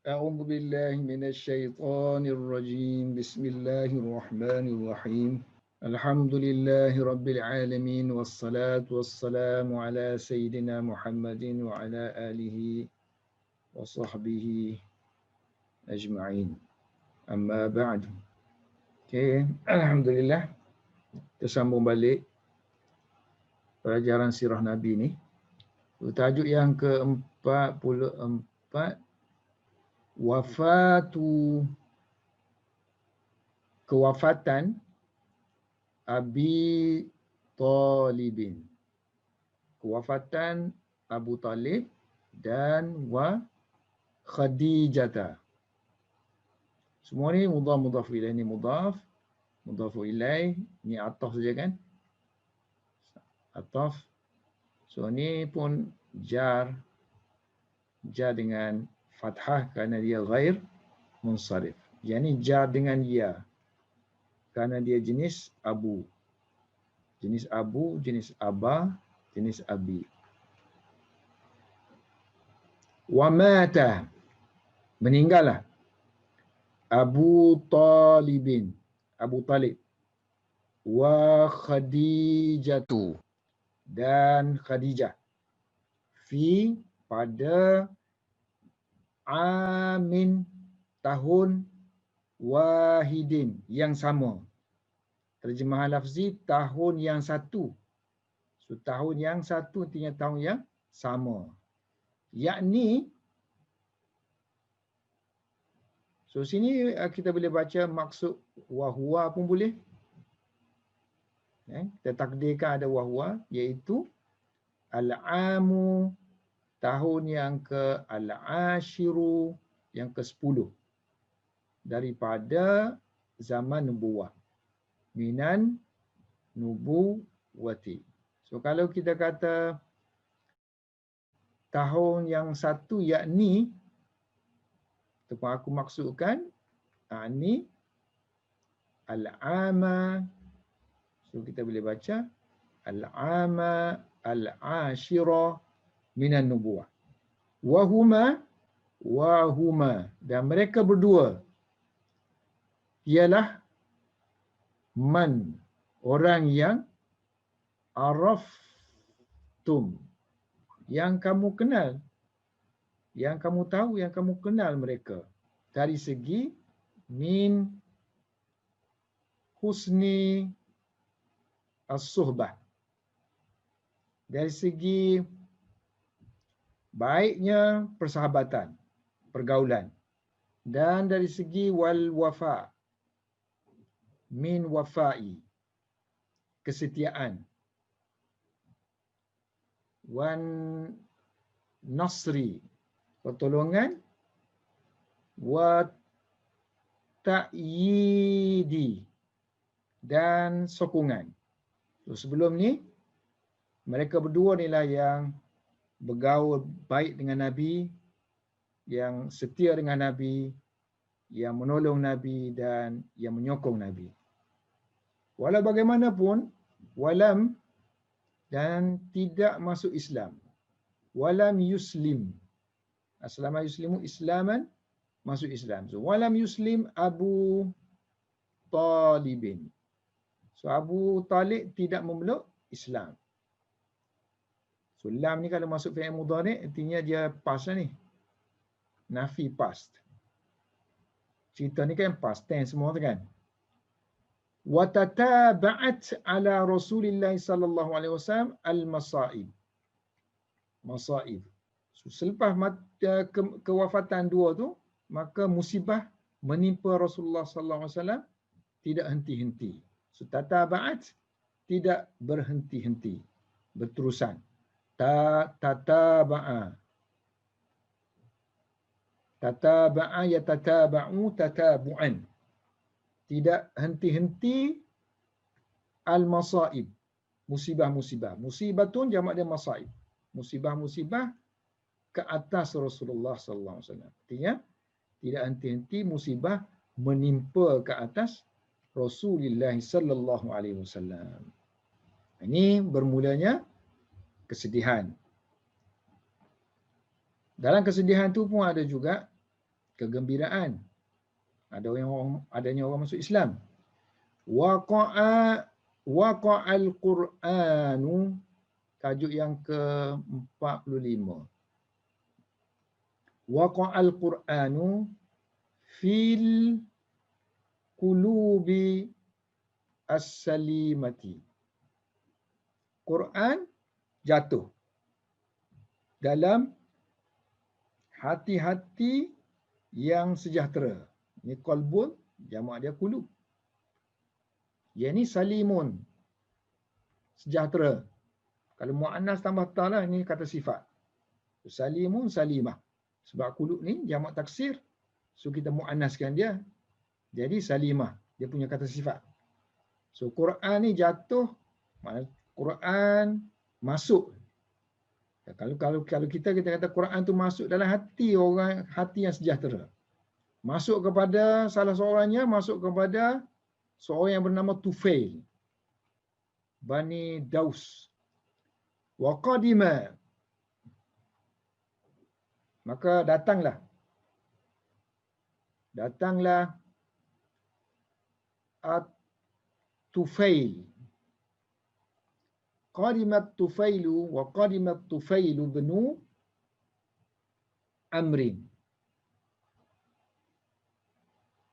أعوذ بالله من الشيطان الرجيم بسم الله الرحمن الرحيم الحمد لله رب العالمين والصلاة والسلام على سيدنا محمد وعلى آله وصحبه أجمعين أما بعد. Okay, Alhamdulillah kita sambung balik pelajaran sirah Nabi ni. Tajuk yang ke-44, kewafatan Abi Talibin. Kewafatan Abu Talib dan Khadijata. Semua ni mudhaf ilaih, ni mudhaf ilaih, ni ataf saja kan? Ataf. So ni pun jar dengan fathah kerana dia ghair munsharif. Yang ni jar dengan ya kerana dia jenis abu. Jenis abu, jenis aba, jenis abi. Wa mata, meninggallah Abu Talibin, Abu Talib, wa Khadijatu, dan Khadijah, fi, pada amin, tahun, wahidin, yang sama. Terjemahan lafzi, tahun yang satu. So tahun yang satu artinya tahun yang sama. Yakni, so sini kita boleh baca maksud wahwa pun boleh. Kita takdirkan ada wahwa, iaitu al-amu, tahun yang ke-al-ashiru, yang ke-10 daripada zaman nubuwah. Minan nubuwati. So kalau kita kata tahun yang satu, yakni, ataupun aku maksudkan ni al-ama. So kita boleh baca al-ama al-ashira minan nubuwah. Wahuma, dan mereka berdua ialah man, orang yang araftum, yang kamu kenal, yang kamu tahu, yang kamu kenal mereka dari segi min husni as-suhbah, dari segi baiknya persahabatan, pergaulan, dan dari segi wal wafa, min wafai, kesetiaan, wan nasri, pertolongan, wa ta'yidi, dan sokongan. So, sebelum ni mereka berdua inilah yang bergaul baik dengan Nabi, yang setia dengan Nabi, yang menolong Nabi dan yang menyokong Nabi. Walau bagaimanapun, walam, dan tidak masuk Islam. Walam yuslim. Aslama yuslimu islaman, masuk Islam. So, walam yuslim Abu Talibin. So, Abu Talib tidak memeluk Islam. So, lam ni kalau masuk fi'il mudhari', artinya dia past lah ni. Nafi past. Cerita ni kan past tense semua tu kan. Wa tataba'at ala Rasulillah sallallahu alaihi wasallam al-masa'ib. Masa'ib. So, selepas kewafatan dua tu, maka musibah menimpa Rasulullah sallallahu alaihi wasallam tidak henti-henti. So, tataba'at, tidak berhenti-henti, berterusan. Tataba'a. Tataba'a yatataba'u tatabu'an. Tidak henti-henti al-masaib. Musibah-musibah. Musibatun jamak dia masaib. Musibah-musibah ke atas Rasulullah sallallahu alaihi wasallam. Artinya tidak henti-henti musibah menimpa ke atas Rasulullah sallallahu alaihi wasallam. Ini bermulanya kesedihan. Dalam kesedihan tu pun ada juga kegembiraan. Adanya orang masuk Islam. Waqa'al Qur'anu, tajuk yang ke-45. Waqa'al Qur'anu fil qulubi as-salimati. Quran jatuh dalam hati-hati yang sejahtera. Ini qalbun, jamak dia qulub. Yang ni salimun, sejahtera. Kalau muannas tambah ta lah, ini kata sifat. Salimun, salimah. Sebab qulub ni jamak taksir, so kita muannaskan dia. Jadi salimah, dia punya kata sifat. So Quran ni jatuh, maknanya Quran masuk. Kalau kita kata Quran tu masuk dalam hati orang, hati yang sejahtera. Masuk kepada salah seorangnya, masuk kepada seorang yang bernama Tufail Bani Daus. Wa qadima, maka datanglah At-Tufail. Qadimat Tufailu wa qadimat Tufailu bnu Amrin.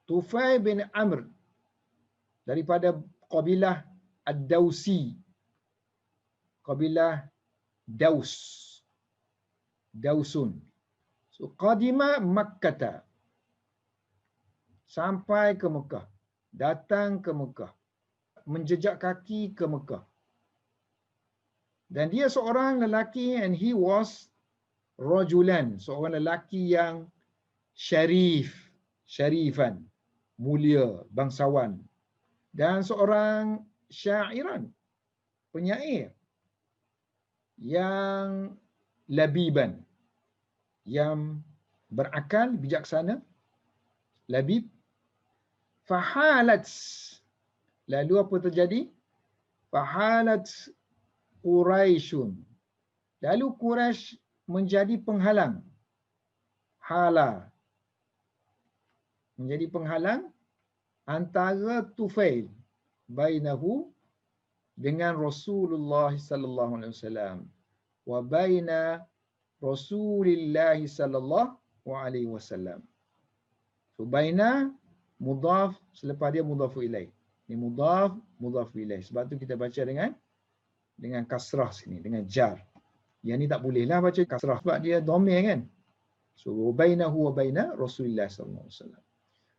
Tufail bin Amr daripada kabilah Ad-Dausi. Kabilah Daus. Dausun. So qadima Makkah. Sampai ke Mekah. Datang ke Mekah. Menjejak kaki ke Mekah. Dan dia seorang lelaki, and he was rajulan, seorang lelaki yang syarifan, mulia, bangsawan, dan seorang syairan, penyair yang labiban, yang berakal, bijaksana, labib. Fahalat, lalu apa terjadi? Fahalat Quraisyun, lalu Quraisy menjadi penghalang. Hala, menjadi penghalang antara Tufail bainahu dengan Rasulullah sallallahu alaihi wasallam wa baina Rasulillah sallallahu alaihi wasallam. So baina mudhaf, selepas dia mudhaf ilaih. Ini mudhaf ilaih. Sebab tu kita baca dengan kasrah sini, dengan jar. Yang ni tak bolehlah baca kasrah sebab dia dhamir kan. So bainahu wa baina Rasulillah sallallahu alaihi wasallam.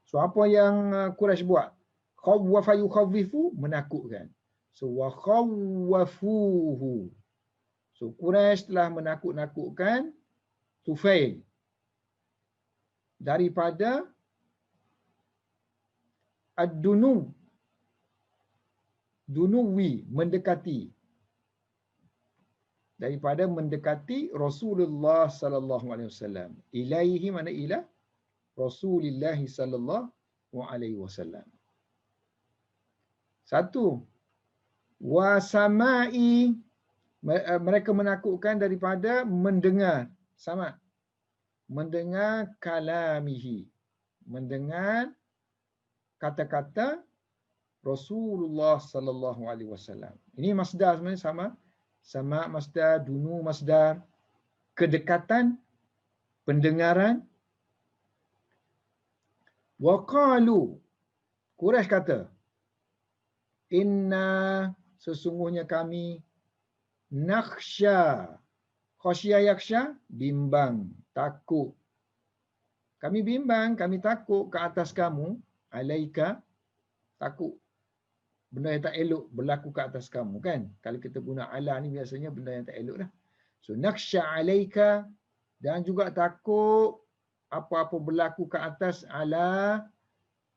So apa yang Quraisy buat? Khawwafa yukhawwifu, menakutkan. So wa khawwafuhu. So Quraisy telah menakut-nakutkan Tufail daripada dunuwi, mendekati, daripada mendekati Rasulullah sallallahu alaihi wasallam. Ilaihi, mana ila Rasulillah sallallahu alaihi wasallam. Satu, wa samai, mereka menakutkan daripada mendengar, sama, mendengar kalamihi, mendengar kata-kata Rasulullah sallallahu alaihi wasallam. Ini masdar sebenarnya sama. Sama masdar, dunu masdar, kedekatan, pendengaran. Wa qalu, Quraisy kata, inna, sesungguhnya kami, nakhsha, khasya yakhsha, bimbang, takut. Kami bimbang, kami takut ke atas kamu, alaika, takut benda yang tak elok berlaku ke atas kamu kan. Kalau kita guna ala ni biasanya benda yang tak elok lah. So nakhsha alaika, dan juga takut apa-apa berlaku ke atas ala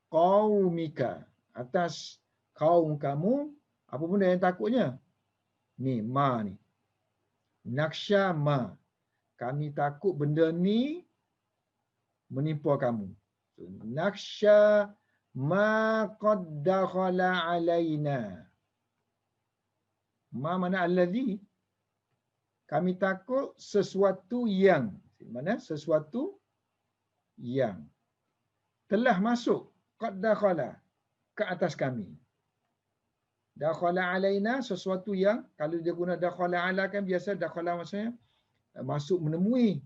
qaumika, atas kaum kamu. Apa benda yang takutnya? Ni ma ni. Nakhsha ma, kami takut benda ni menimpa kamu. So, nakhsha ma qad dakhala alaina. Ma mana allazi? Kami takut sesuatu yang. Mana sesuatu yang. telah masuk, qad dakhala, ke atas kami. Dakhala alaina, sesuatu yang kalau dia guna dakhala ala kan biasa dakhala maksudnya masuk menemui.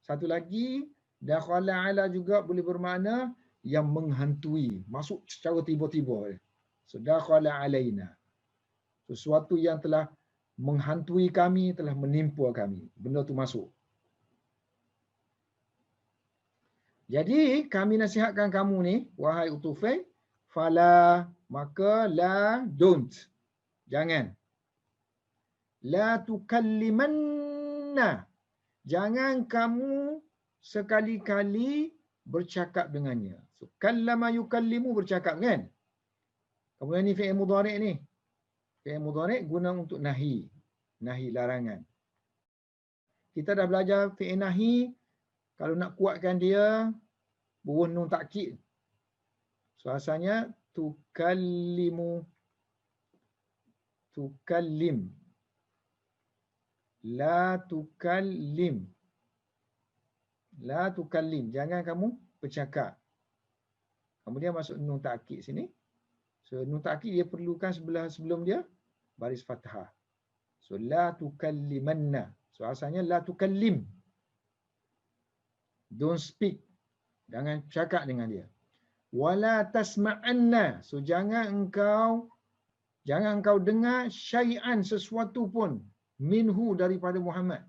Satu lagi dakhala ala juga boleh bermakna yang menghantui, masuk secara tiba-tiba. So dakhala alaina, sesuatu yang telah menghantui kami, telah menimpa kami. Benda tu masuk. Jadi kami nasihatkan kamu ni, wahai Utufail, fala, maka la, don't. Jangan. La tukallimanna. Jangan kamu sekali-kali bercakap dengannya. So, kallama yukallimu, bercakap kan? Kemudian ni fi'il mudhari' ni. Fi'il mudhari' guna untuk nahi. Nahi, larangan. Kita dah belajar fi'il nahi. Kalau nak kuatkan dia, buruh nun takkid. So asalnya tukallimu, tukallim. La tukallim. La tukallim. Jangan kamu bercakap. Kemudian masuk nun takkid sini. So nun takkid dia perlukan sebelum dia baris fathah. So la tukallimanna. So asalnya la tukallim. Don't speak. Jangan cakap dengan dia. Wala tasma'anna. So jangan engkau dengar syai'an, sesuatu pun, minhu, daripada Muhammad.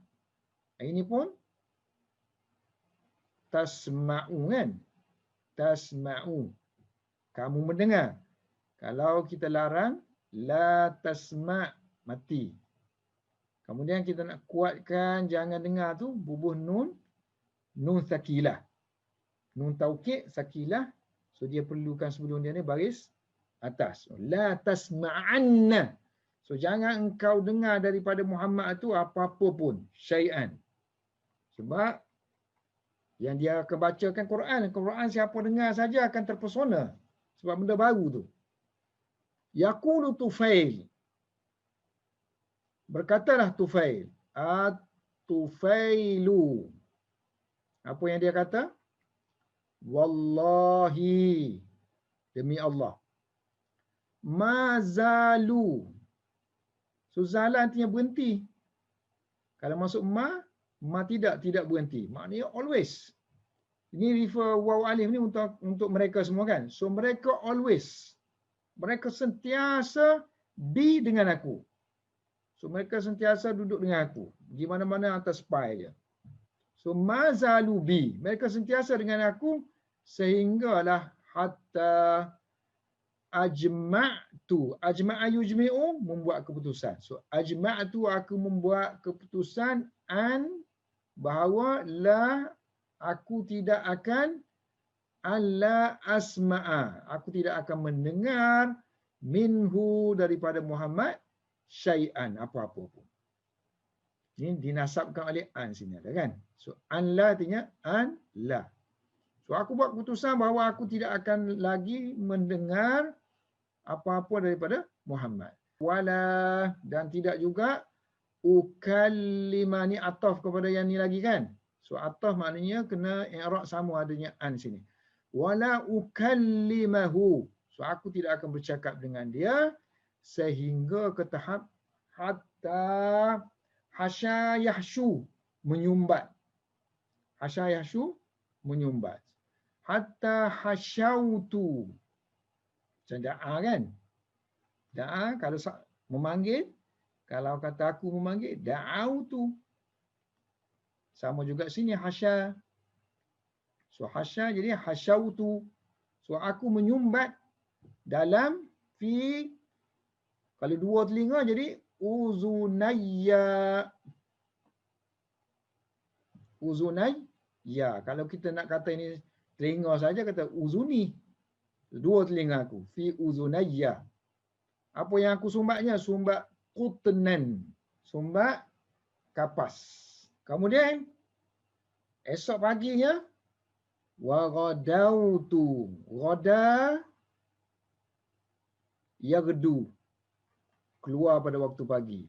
Ini pun tasma'u kan? Tasma'u. Kamu mendengar. Kalau kita larang, la tasma', mati. Kemudian kita nak kuatkan jangan dengar tu, bubuh nun sakilah. Nun taukid, sakilah. So dia perlukan sebelum dia ni baris atas. La tasma'anna. So jangan engkau dengar daripada Muhammad tu apa-apa pun. Syai'an. Sebab yang dia akan bacakan Quran. Quran siapa dengar saja akan terpesona. Sebab benda baru tu. Yaqulu Tufail. Berkatalah Tufail. At-Tufailu. Apa yang dia kata? Wallahi, demi Allah. Mazalu. So zala artinya berhenti. Kalau masuk ma tidak berhenti. Maknanya always. Ini refer waw alif ni untuk mereka semua kan. So mereka always. Mereka sentiasa be dengan aku. So mereka sentiasa duduk dengan aku. Di mana-mana atas pai je. So mazalu bi, mereka sentiasa dengan aku sehinggalah hatta ajma'tu. Ajma'a yujmi'u, membuat keputusan. So ajma'tu, aku membuat keputusan an, bahawa la, aku tidak akan, alla asma'a, aku tidak akan mendengar, minhu, daripada Muhammad, syai'an, apa-apa pun. Ini dinasabkan oleh an sini ada kan. So an la artinya an la. So aku buat keputusan bahawa aku tidak akan lagi mendengar apa-apa daripada Muhammad. Wala, dan tidak juga ukallima, ni ataf kepada yang ni lagi kan. So ataf maknanya kena i'rab sama adanya an sini. Wala ukallimahu. So aku tidak akan bercakap dengan dia sehingga ke tahap hatta hasya yahsyu, menyumbat. Hasya yahsyu, menyumbat. Hatta hasyautu. Macam da'a kan? Da'a kalau memanggil, kalau kata aku memanggil, da'autu. Sama juga sini hasya. So hasya jadi hasyautu. So aku menyumbat dalam fi, kalau dua telinga jadi uzunayya. Uzunayya. Kalau kita nak kata ini telinga saja, kata uzuni. Dua telinga aku. Fi uzunayya. Apa yang aku sumbatnya? Sumbat qutnan. Sumbat kapas. Kemudian esok paginya wa ghadautu. Ghada yaghdu. Keluar pada waktu pagi.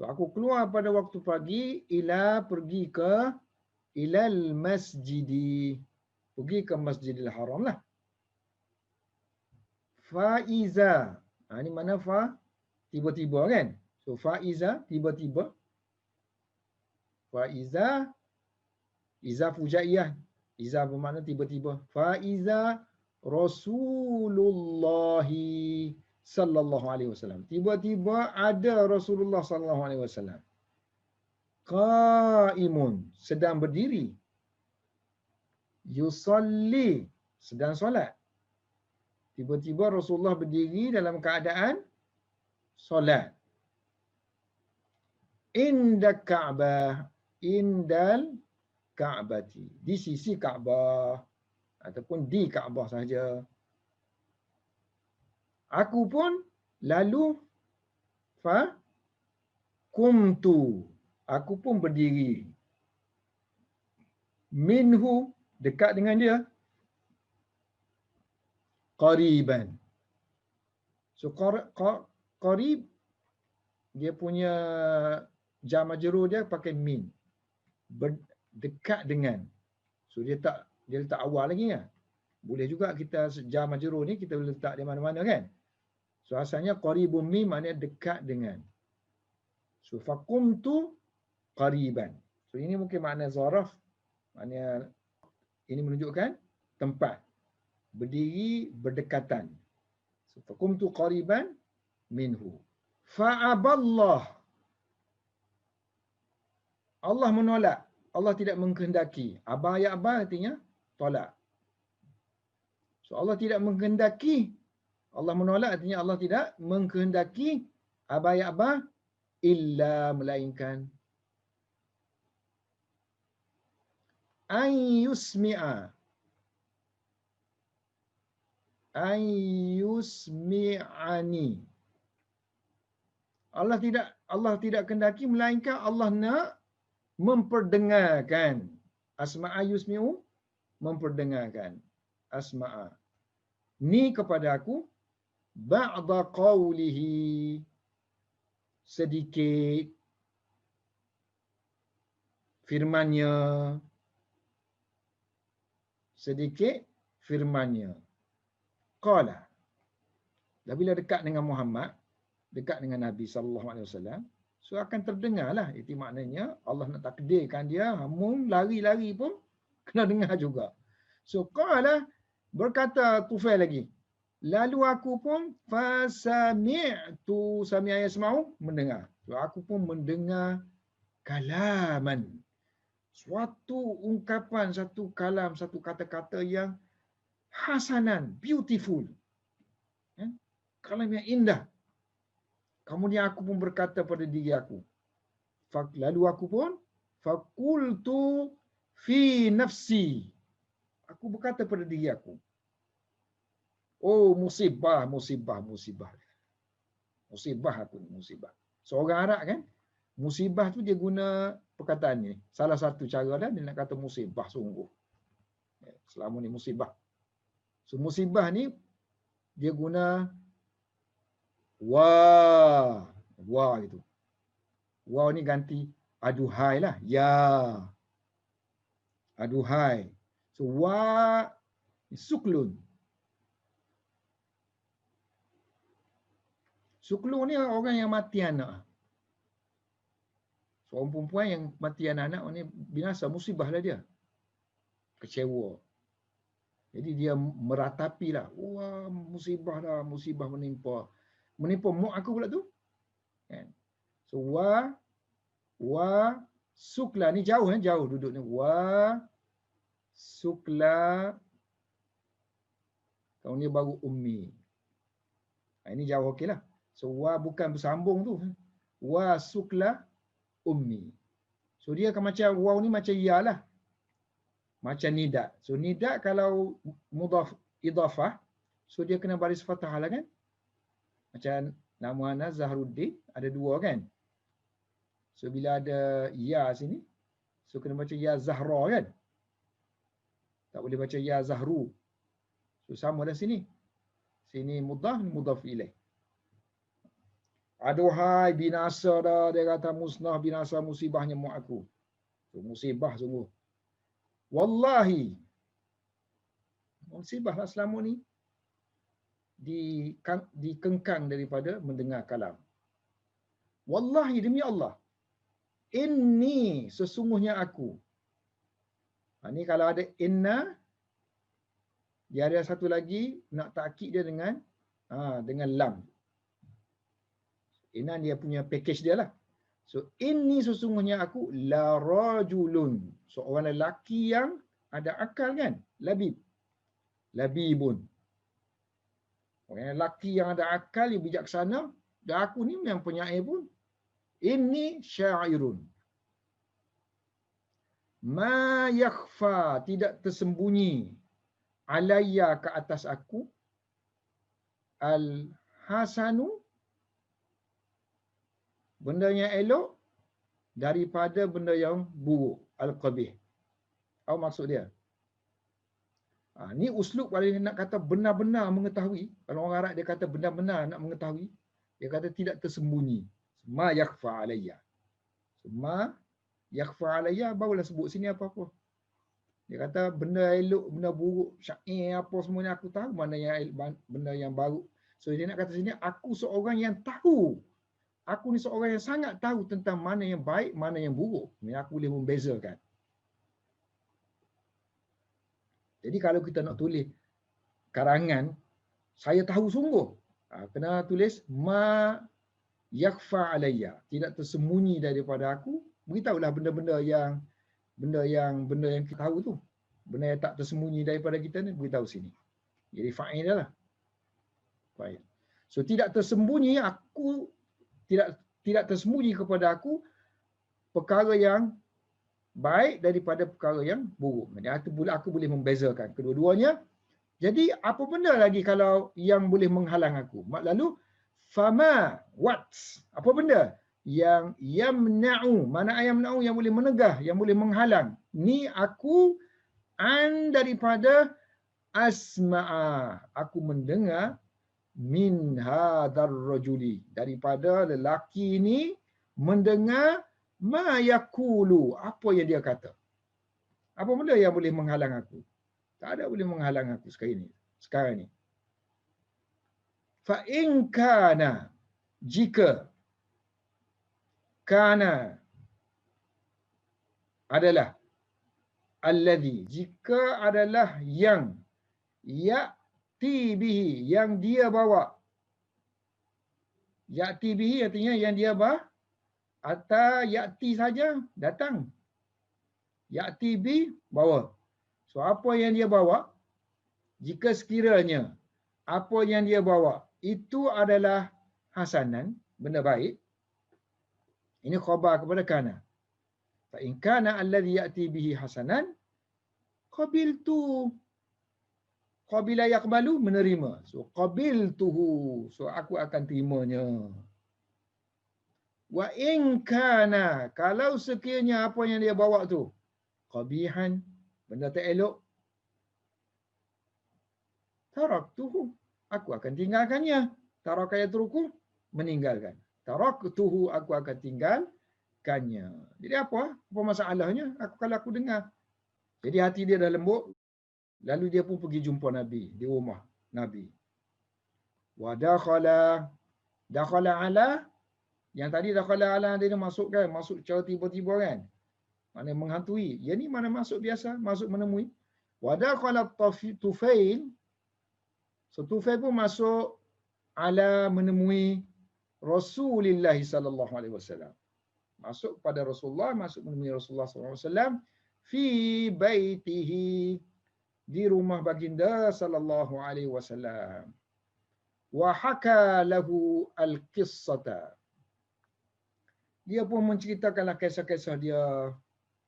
So aku keluar pada waktu pagi, ila, pergi ke, ilal masjidi, pergi ke Masjidil Haram lah. Faiza. Ini mana fa? Tiba-tiba kan? So faiza, tiba-tiba. Faiza, iza fujaiyah. Iza bermakna tiba-tiba. Faiza Rasulullah sallallahu alaihi wasallam. Tiba-tiba ada Rasulullah sallallahu alaihi wasallam. Qaimun, sedang berdiri. Yusalli, sedang solat. Tiba-tiba Rasulullah berdiri dalam keadaan solat. Inda Ka'bah, indal Ka'bati, di sisi Ka'bah ataupun di Ka'bah saja. Aku pun lalu kumtu, aku pun berdiri. Minhu, dekat dengan dia. Qariban. So qarib, dia punya jar majrur dia pakai min. Dekat dengan. So dia letak awal lagi ya. Boleh juga kita jar majrur ni kita boleh letak di mana-mana kan. So asalnya qaribun min maknanya dekat dengan. So faqumtu qariban. So ini mungkin makna zaraf. Maknanya ini menunjukkan tempat. Berdiri berdekatan. So faqumtu qariban minhu. Fa'aballah. Allah menolak. Allah tidak mengkehendaki. Abah ya abah artinya tolak. So Allah tidak mengkehendaki. Allah menolak artinya Allah tidak mengkehendaki. Abah ya abah illa melainkan ayyusmi'ani. Allah tidak kehendaki melainkan Allah nak memperdengarkan. Asma'a yusmi'u, memperdengarkan. Asma'a. Ni kepada aku ba'da qawlihi, sedikit firmannya. Sedikit firmannya. Qala. Dan bila dekat dengan Muhammad, dekat dengan Nabi SAW, so akan terdengarlah. Itu maknanya Allah nak takdirkan dia, hamun lari-lari pun kena dengar juga. So qala, berkata Tufail lagi. Lalu aku pun fasami'tu, sami'a yasma'u, mendengar. So aku pun mendengar kalaman. Suatu ungkapan, satu kalam, satu kata-kata yang hasanan, beautiful. Kalam yang indah. Kemudian aku pun berkata pada diri aku. Lalu aku pun fakultu fi nafsi. Aku berkata pada diri aku. Oh musibah, musibah, musibah. Musibah aku ni, musibah. Seorang Arab kan, musibah tu dia guna perkataan ni. Salah satu cara dia nak kata musibah sungguh. Selama ni musibah. So musibah ni dia guna wah gitu. Wah ni ganti aduhai lah. Ya. Aduhai. So suklun. Suklun ni orang yang mati anak. Seorang perempuan yang mati anak-anak ni binasa, musibah lah dia. Kecewa. Jadi dia meratapilah. Wah musibah dah, musibah menimpa. Menimpa mak aku pula tu. So sukla ni jauh jauh duduk ni. Sukla. Tahun ni baru ummi. Ini jauh okeylah. So bukan bersambung tu. Sukla ummi. So dia akan macam waw ni macam ya lah. Macam nida. So nida kalau mudhaf idafah, so dia kena baris fathah lah kan. Macam nama ana Zahruddin ada dua kan. So bila ada ya sini, so kena baca ya Zahra kan. Tak boleh baca ya Zahru. So sama dah sini. Sini mudhaf, mudhaf ilaih. Aduhai binasa dah, dia kata musnah binasa musibahnya mak aku. So musibah sungguh. Wallahi musibahlah selama ni dikengkang daripada mendengar kalam. Wallahi demi Allah, inni sesungguhnya aku. Ni kalau ada inna, dia ada satu lagi nak takkid dia dengan lam. Inna dia punya package dia lah. So inni sesungguhnya aku la rajulun, seorang lelaki yang ada akal kan? Labibun. Orang lelaki yang ada akal, yang bijaksana, dan aku ni yang penyair pun. Inni syairun. Ma yakhfa, tidak tersembunyi, alayya ke atas aku, al-hasanu, benda yang elok, daripada benda yang buruk, al-qabih. Apa maksud dia? Ni uslub kalau dia nak kata benar-benar mengetahui. Kalau orang Arab dia kata benar-benar nak mengetahui, dia kata tidak tersembunyi. Ma yakhfa alayya. Ma yakhfa alayya, barulah sebut sini apa-apa. Dia kata benda elok, benda buruk, syair apa semuanya aku tahu, mana yang benda yang baru. So dia nak kata sini, aku seorang yang tahu. Aku ni seorang yang sangat tahu tentang mana yang baik, mana yang buruk. Aku boleh membezakan. Jadi kalau kita nak tulis karangan, saya tahu sungguh. Kena tulis ma yakhfa alayya, tidak tersembunyi daripada aku. Beritahulah benda-benda yang kita tahu tu. Benda yang tak tersembunyi daripada kita ni, beritahu sini. Jadi fa'il dah lah. Fa'il. So tidak tersembunyi, aku tidak tersembunyi kepada aku perkara yang baik daripada perkara yang buruk. Aku boleh membezakan kedua-duanya. Jadi apa benda lagi kalau yang boleh menghalang aku? Lalu fama, what? Apa benda yang yamna'u, mana yamna'u, yang boleh menegah, yang boleh menghalang ni aku an daripada asma'a, aku mendengar min hadzal rajuli, daripada lelaki ini mendengar ma yaqulu, apa yang dia kata. Apa benda yang boleh menghalang aku? Tak ada boleh menghalang aku sekarang ni. Fa in kana, jika, kana adalah, alladhi, jika adalah yang, ya'ti bihi, yang dia bawa. Ya'ti bihi artinya yang dia bawa, atau ya'ti saja, datang. Ya'ti bi, bawa. So apa yang dia bawa, jika sekiranya apa yang dia bawa itu adalah hasanan, benda baik, ini khabar kepada kana. Fa in kana alladhi ya'ti bihi hasanan, qabiltu. Qabila yaqbalu, menerima. So qabiltuhu, so aku akan terimanya. Wa in kana, kalau sekiranya apa yang dia bawa tu qabihan, benda tak elok, taraktuhu, aku akan tinggalkannya. Taraka yatruku, meninggalkan. Taraktuhu, aku akan tinggalkannya. Jadi apa masalahnya? Kalau aku dengar. Jadi hati dia dah lembut, lalu dia pun pergi jumpa Nabi di rumah Nabi. Wa dakhala ala, yang tadi dakhala ala dia masuk secara tiba-tiba kan. Mana menghantui. Yang ni mana masuk biasa, masuk menemui. Wa dakhala Tufail, so Tufail pun masuk ala, menemui Rasulullah sallallahu alaihi wasallam. Masuk pada Rasulullah, masuk menemui Rasulullah sallallahu alaihi wasallam fi baitihi, di rumah baginda sallallahu alaihi wasallam. Wa haka lahu al-qissata, dia pun menceritakanlah kisah-kisah dia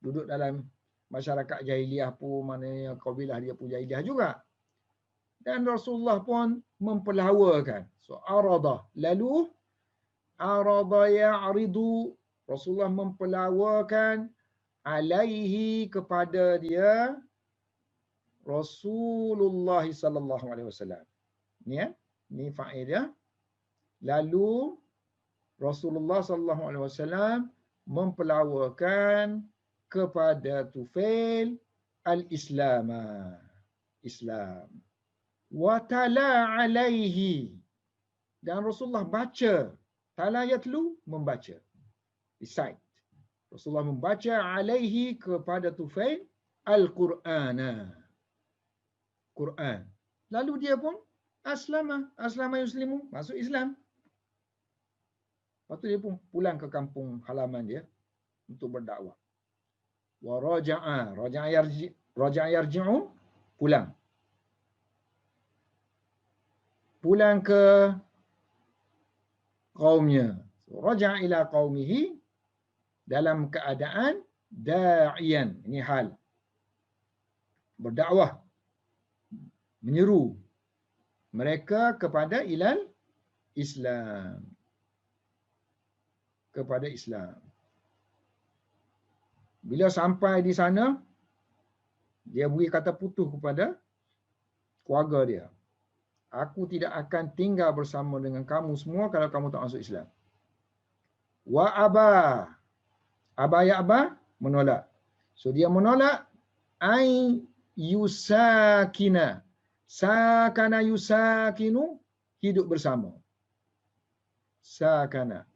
duduk dalam masyarakat jahiliah pun, maknanya kabilah dia pun jahiliah juga. Dan Rasulullah pun mempelawakan. So arada, lalu arada ya'ridu, Rasulullah mempelawakan alaihi, kepada dia, Rasulullah sallallahu alaihi wasallam. Ni ni fa'il dia. Lalu Rasulullah sallallahu alaihi wasallam mempelawakan kepada Tufail al-Islam, Islam. Wa tala alaihi, dan Rasulullah baca. Tala yatlu, membaca. Recite. Rasulullah membaca alaihi kepada Tufail Al-Qur'ana. Quran. Lalu dia pun aslama yuslimu, masuk Islam. Lepas tu dia pun pulang ke kampung halaman dia untuk berdakwah. Wa raja'a yarji'u, pulang. Pulang ke kaumnya. Raja'a ila qaumihi dalam keadaan da'iyan. Ini hal. Berdakwah. Menyeru mereka kepada ilal Islam. Kepada Islam. Bila sampai di sana, dia beri kata putus kepada keluarga dia. Aku tidak akan tinggal bersama dengan kamu semua kalau kamu tak masuk Islam. Wa aba. Aba ya aba, menolak. So dia menolak ai yusakina. Sakana yusakinu, hidup bersama. Sakana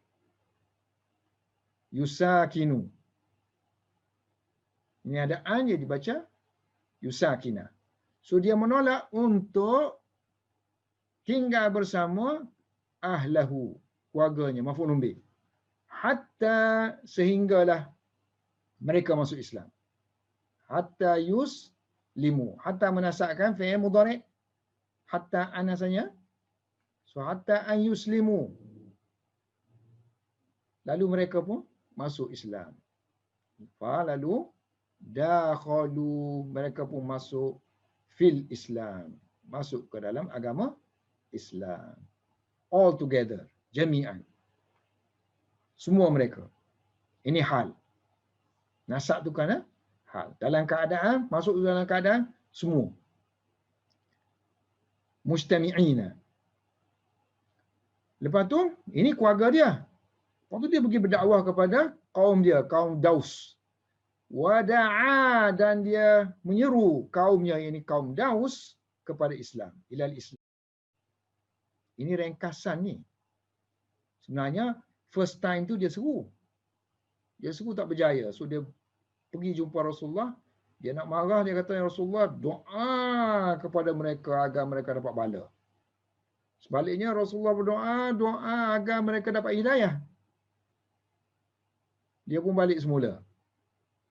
yusakinu. Ini ada an dia dibaca yusakina. So dia menolak untuk tinggal bersama ahlahu, keluarganya, maf'ulun bih. Hatta, sehinggalah mereka masuk Islam. Hatta yuslimu. Hatta menasakkan fi'il mudhari'. Hatta anasanya. So hatta an yuslimu. Lalu mereka pun masuk Islam. Lalu dakhalu, mereka pun masuk fil Islam. Masuk ke dalam agama Islam. All together. Jami'an. Semua mereka. Ini hal. Nasab tu kan hal. Dalam keadaan, masuk dalam keadaan semua. Mustami'ina. Lepas tu, ini keluarga dia. Lepas tu dia pergi berdakwah kepada kaum dia, kaum Daus. Wada'a, dan dia menyeru kaumnya, ini kaum Daus, kepada Islam. Ilal Islam. Ini ringkasan ni. Sebenarnya, first time tu dia seru. Dia seru tak berjaya. So dia pergi jumpa Rasulullah. Dia nak marah, dia kata, ya Rasulullah, doa kepada mereka agar mereka dapat bala. Sebaliknya Rasulullah berdoa, doa agar mereka dapat hidayah. Dia pun balik semula.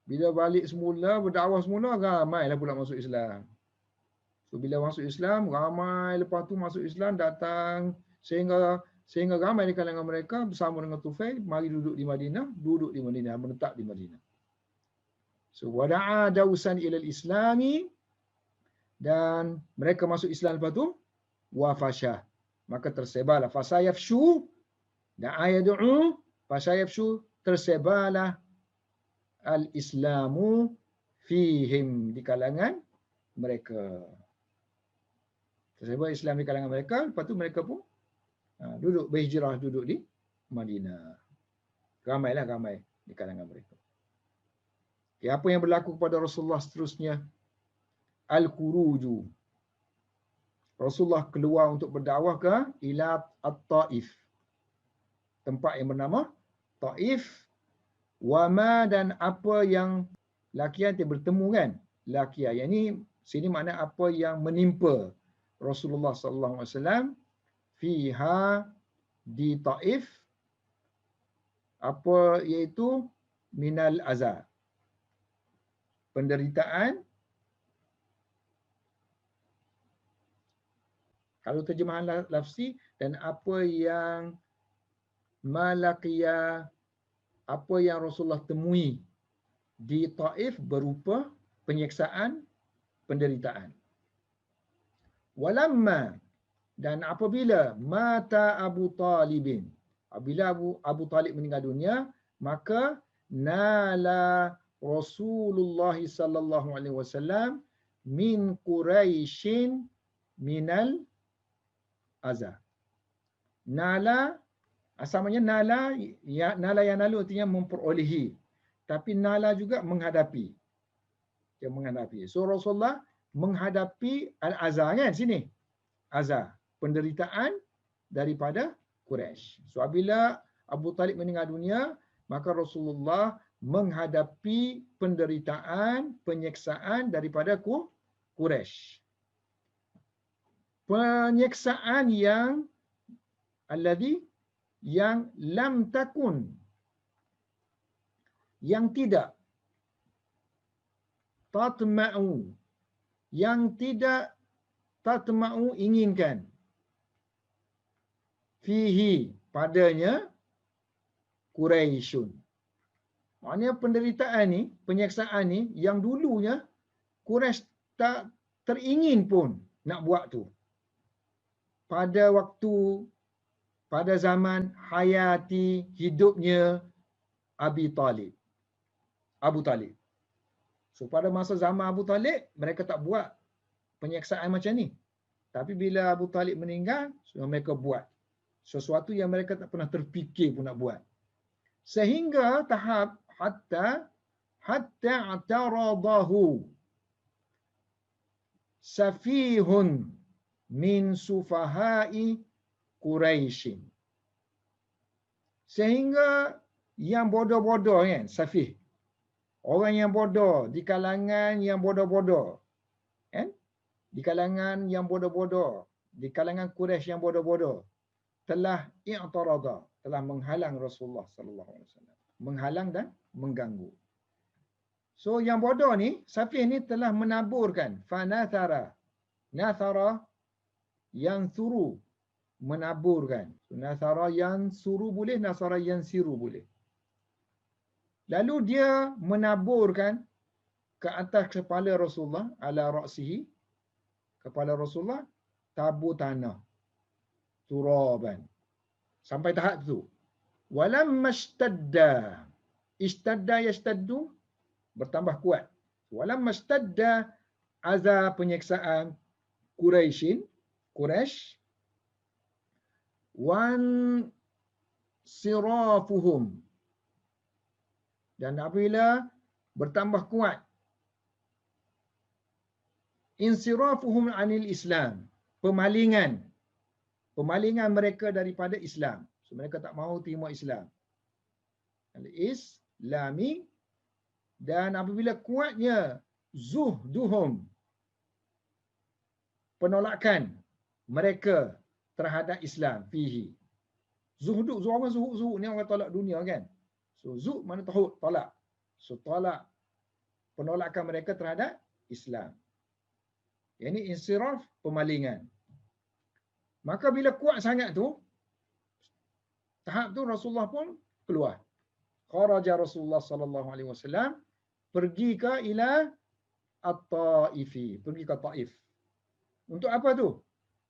Bila balik semula, berdakwah semula, ramailah pula masuk Islam. So bila masuk Islam, ramai lepas tu masuk Islam, datang sehingga ramai di kalangan mereka bersama dengan Tufail, mari duduk di Madinah, menetap di Madinah. So wada'a dausan ilal islami, dan mereka masuk Islam lepas tu, wa fasyah, maka tersebarlah fasayafshu, da'a yad'u fasayafshu, tersebarlah al-islamu fihim, di kalangan mereka. Tersebar Islam di kalangan mereka, lepas tu mereka pun berhijrah duduk di Madinah. Ramai di kalangan mereka. Okay, apa yang berlaku kepada Rasulullah seterusnya? Al-Khuruju. Rasulullah keluar untuk berdakwah ke ila at-Taif. Tempat yang bernama Taif. Wama, dan apa yang lakian dia bertemu kan? Lakian. Yang ni sini makna apa yang menimpa Rasulullah sallallahu alaihi wasallam fiha, di Taif, apa iaitu minal azab, penderitaan. Kalau terjemahan lafzi, dan apa yang malaqiya, apa yang Rasulullah temui di Taif berupa penyiksaan, penderitaan. Walamma, dan apabila mata Abu Talibin, apabila Abu Talib meninggal dunia, maka nala Rasulullah sallallahu alaihi wasallam min Quraisyin minal azab. Nala, asalnya nala, ya, nala yang lalu artinya memperolehi. Tapi nala juga menghadapi. Dia menghadapi. So Rasulullah menghadapi al-azah kan sini. Azah, penderitaan daripada Quraisy. So apabila Abu Talib meninggal dunia, maka Rasulullah menghadapi penderitaan, penyiksaan daripada Quraisy. Penyiksaan yang alladhi yang lam takun, yang tidak tatma'u, yang tidak tatma'u inginkan, fihi padanya Quraisyun. Maknanya penderitaan ni, penyiksaan ni yang dulunya Quraisy tak teringin pun nak buat tu. Pada waktu, pada zaman hayati hidupnya Abu Talib. So pada masa zaman Abu Talib, mereka tak buat penyiksaan macam ni. Tapi bila Abu Talib meninggal, so mereka buat sesuatu yang mereka tak pernah terfikir pun nak buat. Sehingga tahap hatta ataradahu safihun min sufahai Quraisyin. Sehingga yang bodoh-bodoh kan, safih. Orang yang bodoh di kalangan yang bodoh-bodoh. Kan? Di kalangan yang bodoh-bodoh, di kalangan Quraisy yang bodoh-bodoh telah i'tarada, telah menghalang Rasulullah sallallahu alaihi wasallam. Menghalang dan mengganggu. So yang bodoh ni, safih ni telah menaburkan fanathara. Nathara yang suru, menaburkan. Nathara yang suru boleh, nasara yang siru boleh. Lalu dia menaburkan ke atas kepala Rasulullah, ala ra'sihi, kepala Rasulullah, tabur tanah, turaban. Sampai tahap tu. Walamma ishtadda yashtaddu, bertambah kuat. Walamma ishtadda azab penyiksaan Quraisy, wan sirafuhum, dan apabila bertambah kuat insirafuhum anil Islam, pemalingan mereka daripada Islam. So mereka tak mahu terima Islam. Al-Islami, dan apabila kuatnya zuhduhum, penolakan mereka terhadap Islam, fihi. Zuhdu, orang zuhud ni orang tolak dunia kan. So zuhd mana tahud, tolak. So tolak penolakan mereka terhadap Islam. Yang ini insiraf, pemalingan. Maka bila kuat sangat tu, tahap tu Rasulullah pun keluar. Kharaja Rasulullah sallallahu alaihi wasallam, pergi ke ila at-Taifi, pergi ke Taif. Untuk apa tu?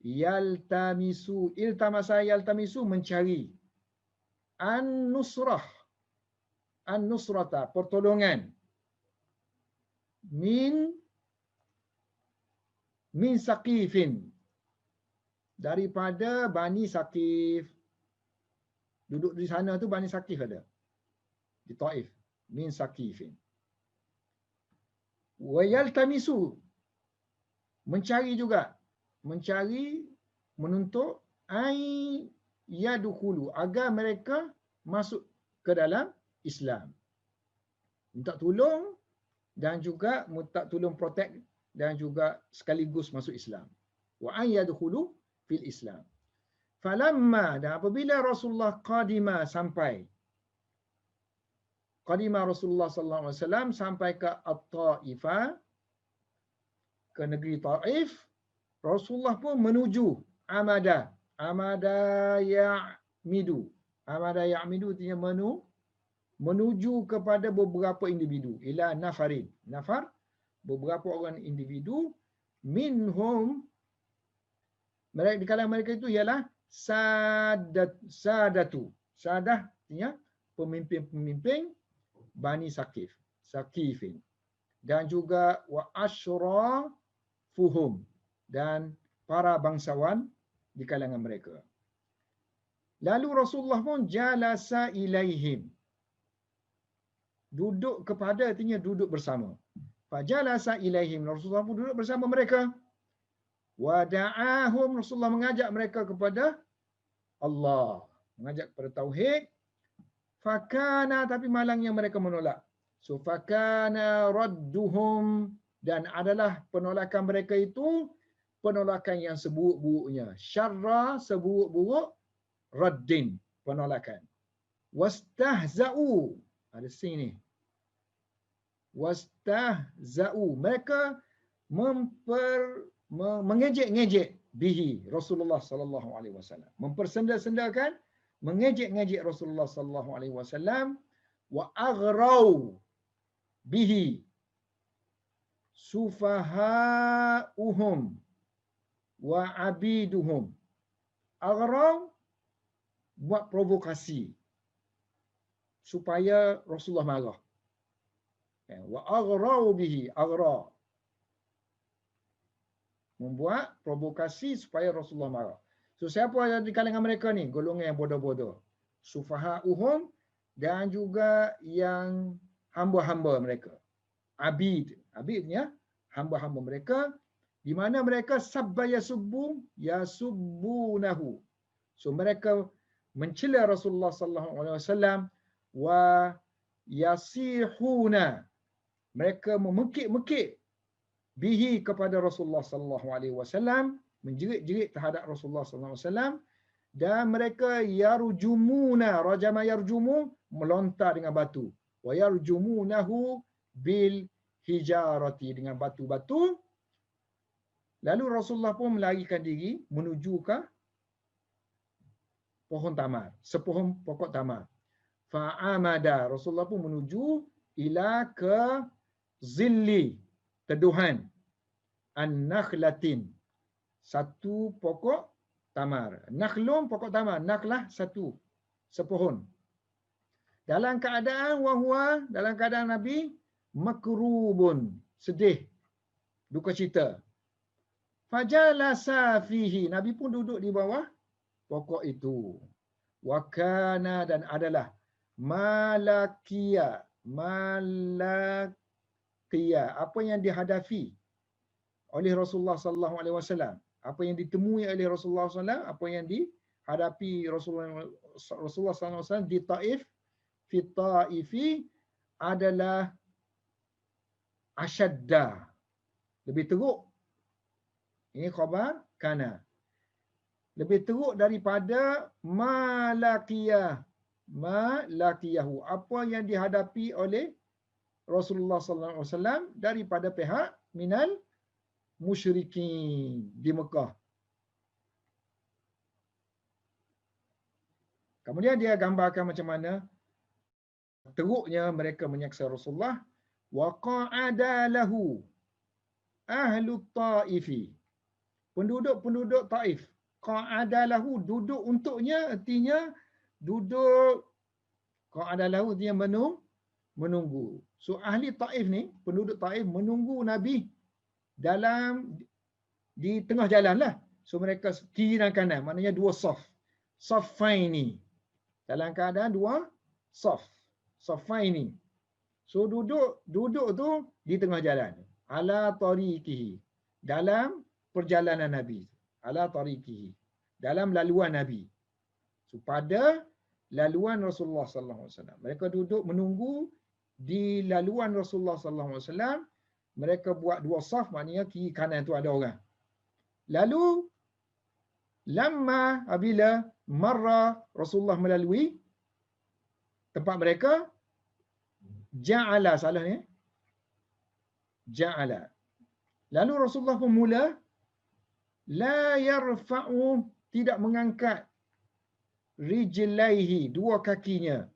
Yaltamisu, mencari. An-nusrata, pertolongan. Min Saqifin, daripada Bani Saqif. Duduk di sana tu Bani Saqif ada. Di Taif. Min Saqifin. Wa yaltamisu, mencari juga. Mencari, menuntut ai yadkhulu, agar mereka masuk ke dalam Islam. Minta tolong dan juga minta tolong protect dan juga sekaligus masuk Islam. Wa ay yadkhulu fil Islam. Falamma, dan apabila Rasulullah qadima sampai. Qadima Rasulullah sallallahu alaihi wasallam sampai ke At-Taifah, ke negeri Taif, Rasulullah pun menuju Amada. Amada ya'midu. Amada ya'midu artinya menuju kepada beberapa individu. Ila nafarin. Nafar, beberapa orang individu. Minhum, mereka, di kalangan mereka itu ialah sadatu. Sadah artinya pemimpin-pemimpin Bani Saqifin. Dan juga wa asyrafuhum, dan para bangsawan di kalangan mereka. Lalu Rasulullah pun jalasa ilaihim, duduk kepada, artinya duduk bersama. Fajalasa ilaihim, Rasulullah pun duduk bersama mereka. Wada'ahum, Rasulullah mengajak mereka kepada Allah, mengajak kepada tauhid. Fakana, tapi malangnya mereka menolak. So fakana radduhum, dan adalah penolakan mereka itu penolakan yang seburuk-buruknya. Syarra, seburuk-buruk, raddin, penolakan. Wastahza'u, ada sini. Wastahza'u, mereka mengejek-ngejek bihi Rasulullah sallallahu alaihi wasallam, mempersenda-sendakan, mengejek-ngejek Rasulullah sallallahu alaihi wasallam. Wa aghrau bihi sufahauhum wa abiduhum. Aghrau, buat provokasi supaya Rasulullah marah. Wa aghrau bihi, aghra, membuat provokasi supaya Rasulullah marah. So siapa yang di kalangan mereka ni? Golongan yang bodoh-bodoh. Sufahauhum, dan juga yang hamba-hamba mereka. Abid, abidnya hamba-hamba mereka, di mana mereka sabba yasubbu yasubbunahu. So mereka mencela Rasulullah sallallahu alaihi wasallam, wa yasihuna, mereka memekik-mekik bihi kepada Rasulullah sallallahu alaihi wasallam, menjerit-jerit terhadap Rasulullah sallallahu alaihi wasallam, dan mereka yarjumuna, rajama yarjumu, melontar dengan batu, wa yarjumunahu bil hijarati, dengan batu-batu. Lalu Rasulullah pun melarikan diri menuju ke pohon tamar, sepohon pokok tamar. Fa'amada, Rasulullah pun menuju ila ke zilli, teduhan, an-nakhlatin, satu pokok tamar. Nakhlum, pokok tamar. Nakhlah, satu, sepohon. Dalam keadaan wahwa, dalam keadaan Nabi makrubun, sedih, duka cita. Fajalasa fihi, Nabi pun duduk di bawah pokok itu. Wakana, dan adalah malakia, apa yang dihadapi oleh Rasulullah sallallahu alaihi wasallam, apa yang ditemui oleh Rasulullah sallallahu, apa yang dihadapi Rasulullah sallallahu alaihi wasallam di Taif, fi Taifi, adalah asyadda, lebih teruk. Ini khabar kana, lebih teruk daripada malakiyahu, apa yang dihadapi oleh Rasulullah sallallahu alaihi wasallam daripada pihak minal musyrikin di Mekah. Kemudian dia gambarkan macam mana teruknya mereka menyeksa Rasulullah. Wa qa'ada lahu ahlu Taifi, penduduk Taif. Qa'ada lahu, duduk untuknya, artinya duduk. Qa'ada lahu artinya menunggu. So ahli Taif ni, penduduk Taif menunggu Nabi di tengah jalan lah. So mereka kiri dan kanan, maknanya dua saf. Safaini, dalam keadaan dua saf. Safaini. So duduk tu di tengah jalan. Ala tariqihi, dalam perjalanan Nabi. Ala tariqihi, dalam laluan Nabi. So pada laluan Rasulullah sallallahu alaihi wasallam. Mereka duduk menunggu di laluan Rasulullah sallallahu alaihi wasallam. Mereka buat dua saf, maknanya kiri kanan tu ada orang. Lalu lamma, apabila marra Rasulullah melalui tempat mereka, ja'ala, salah ni, ja'ala. Lalu Rasulullah pun mula la yarfa'u, tidak mengangkat, rijlaihi, dua kakinya,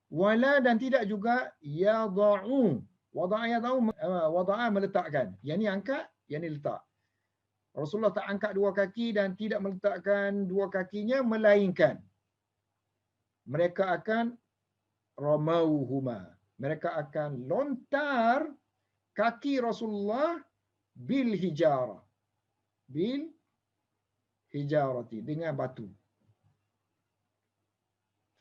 wala, dan tidak juga yada'u, wada'a meletakkan, yang ni angkat, yang ni letak. Rasulullah tak angkat dua kaki dan tidak meletakkan dua kakinya, melainkan mereka akan ramauhuma, mereka akan lontar kaki Rasulullah bil hijarati, dengan batu.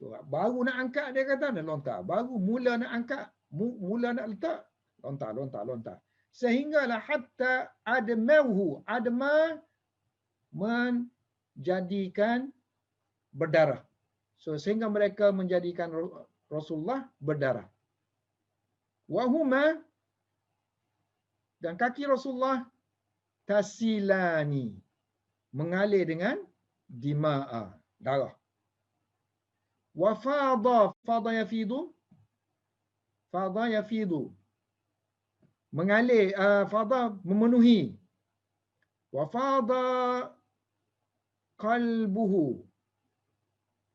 So, baru nak angkat, dia kata nak lontar. Baru mula nak angkat, mula nak letak, lontar. Sehinggalah hatta admauhu, adma menjadikan berdarah. So sehingga mereka menjadikan Rasulullah berdarah. Wahuma, dan kaki Rasulullah tasilani, mengalir dengan dima'a, darah. Wa fada yafidu, mengalir, fada memenuhi. Wa fada qalbuhu,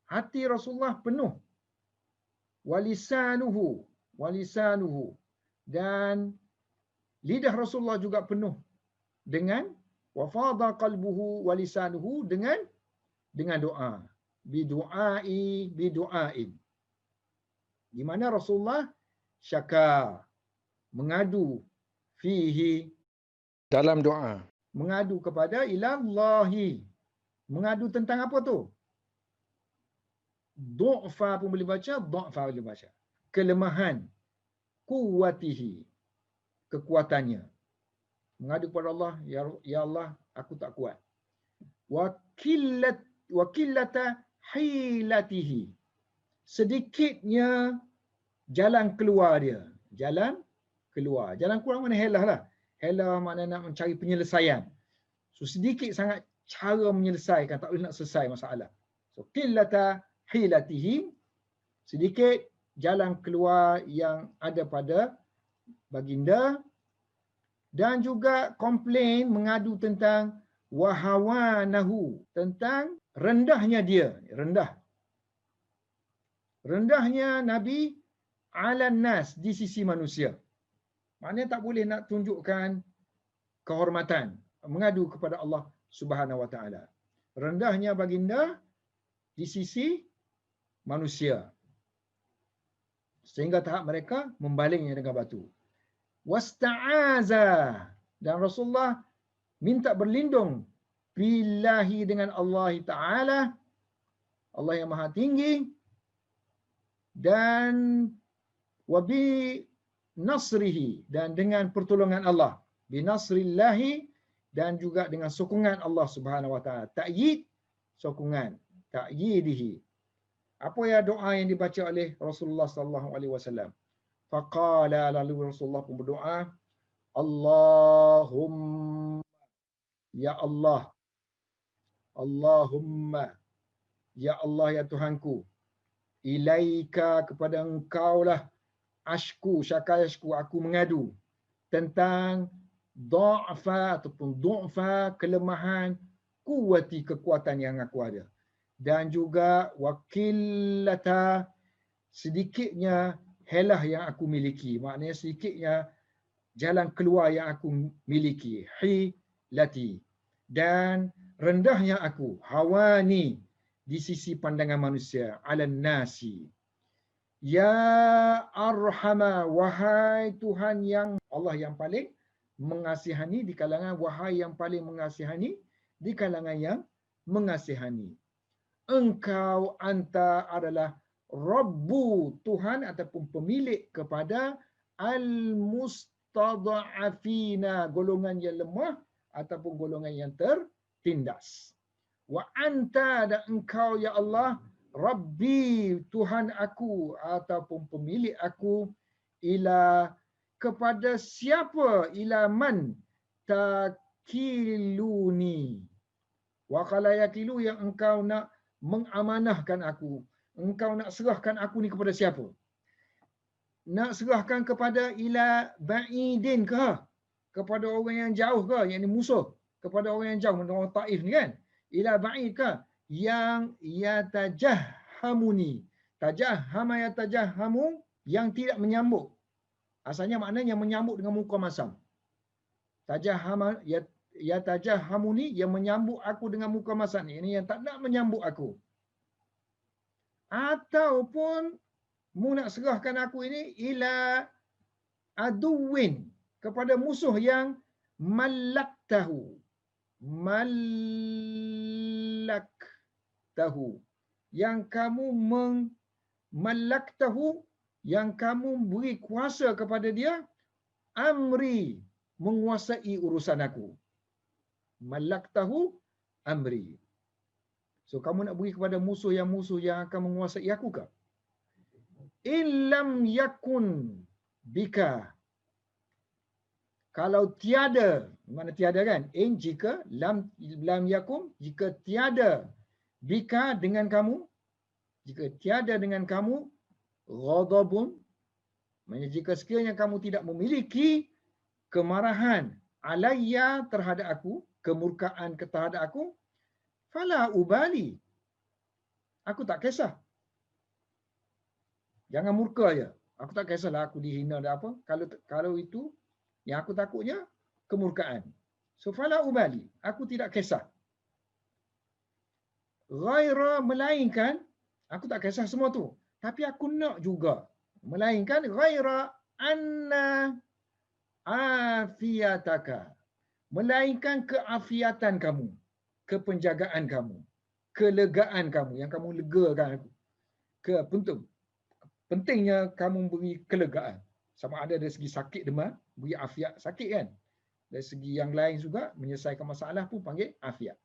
hati Rasulullah penuh. Walisanuhu, dan lidah Rasulullah juga penuh dengan wafadha qalbuhu walisanuhu, dengan doa, bidu'ain, di mana Rasulullah syaka, mengadu, fihi, dalam doa, mengadu kepada ilallahi. Mengadu tentang apa tu? Du'fa pun boleh baca, du'fa boleh baca. Kelemahan, kuwatihi, kekuatannya. Mengadu kepada Allah, ya Allah, aku tak kuat. Wa qillata hilatihi, sedikitnya jalan keluar dia. Jalan keluar mana helah lah. Helah makna nak mencari penyelesaian. So sedikit sangat cara menyelesaikan, tak boleh nak selesai masalah. So qillata hilatihi, sedikit jalan keluar yang ada pada baginda. Dan juga komplain, mengadu tentang wahawanahu, tentang rendahnya dia, rendahnya Nabi ala nas, di sisi manusia. Maknanya tak boleh nak tunjukkan kehormatan, mengadu kepada Allah Subhanahu wa taala. Rendahnya baginda di sisi manusia, sehingga tahap mereka membalingnya dengan batu. Wasta'aza, dan Rasulullah minta berlindung billahi, dengan Allah Ta'ala, Allah yang maha tinggi, dan wabi nasrihi, dan dengan pertolongan Allah, binasrillahi, dan juga dengan sokongan Allah Subhanahu wa taala. Ta'yid, sokongan, ta'yidihi. Apa ya doa yang dibaca oleh Rasulullah sallallahu alaihi wasallam? Faqala, lalu Rasulullah pun berdoa, Allahumma, ya Allah, Allahumma, ya Allah, ya Tuhanku, ilaika, kepada engkaulah, ashku, syakayashku, aku mengadu tentang du'fa ataupun du'fa, kelemahan, kuwati, kekuatan yang aku ada, dan juga wakillata, sedikitnya helah yang aku miliki, maknanya sedikitnya jalan keluar yang aku miliki, hilati, dan rendahnya aku, hawani, di sisi pandangan manusia, ala nasi. Ya arhama, wahai Tuhan yang, Allah yang paling mengasihani di kalangan, wahai yang paling mengasihani di kalangan yang mengasihani. Engkau, anta, adalah Rabbu, Tuhan ataupun pemilik kepada al-mustada'afina, golongan yang lemah ataupun golongan yang tertindas. Wa anta, dan engkau ya Allah, Rabbi, Tuhan aku ataupun pemilik aku, ila, kepada siapa, ila man takiluni, wa qala yakilu, yang engkau nak mengamanahkan aku, engkau nak serahkan aku ni kepada siapa? Nak serahkan kepada ila ba'idin ke? Kepada orang yang jauh ke? Yang ni musuh. Kepada orang yang jauh, orang Taif ni kan? Ila ba'id ke? Yang yatajahhamuni. Tajahhama yatajahhamu, yang tidak menyambut. Asalnya maknanya yang menyambut dengan muka masam. Tajahhama yatajahhamuni, yang menyambut aku dengan muka masam. Ini yang tak nak menyambut aku. Ataupun mu nak serahkan aku ini ila aduwin, kepada musuh yang malaktahu, yang kamu malaktahu, yang kamu beri kuasa kepada dia, amri, menguasai urusan aku. Malaktahu amri. So kamu nak beri kepada musuh yang akan menguasai aku ke? Illam yakun bika. Kalau tiada, mana tiada kan? In jika, lam yakum, jika tiada bika dengan kamu, jika tiada dengan kamu, ghadabun, maksudnya jika sekiranya kamu tidak memiliki kemarahan alayya terhadap aku, kemurkaan terhadap aku, fala ubali. Aku tak kisah. Jangan murka aja. Aku tak kisahlah aku dihina dan apa. Kalau itu yang aku takutnya kemurkaan. So fala ubali. Aku tidak kisah. Ghaira, melainkan aku tak kisah semua tu. Tapi aku nak juga. Melainkan ghaira anna afiyataka. Melainkan keafiatan kamu, kepenjagaan kamu, kelegaan kamu, yang kamu legakan aku. Pentingnya kamu beri kelegaan. Sama ada dari segi sakit demam, beri afiat sakit kan. Dari segi yang lain juga, menyelesaikan masalah pun panggil afiat.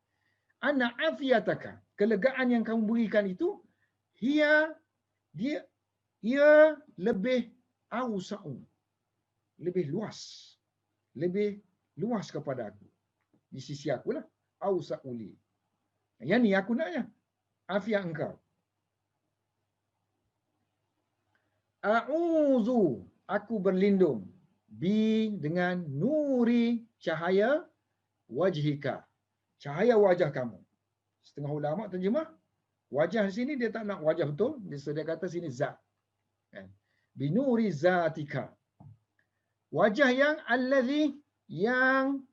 Ana afiataka, kelegaan yang kamu berikan itu, ia lebih awsa'u, lebih luas kepada aku. Di sisi aku lah. Awsa'uli. Yang ni aku naknya. Afiat engkau. A'udzu, aku berlindung. Bi, dengan nuri, cahaya wajhika. Cahaya wajah kamu. Setengah ulama terjemah, wajah di sini dia tak nak wajah betul. Dia kata sini zat. Binuri zatika. Wajah yang allazi, yang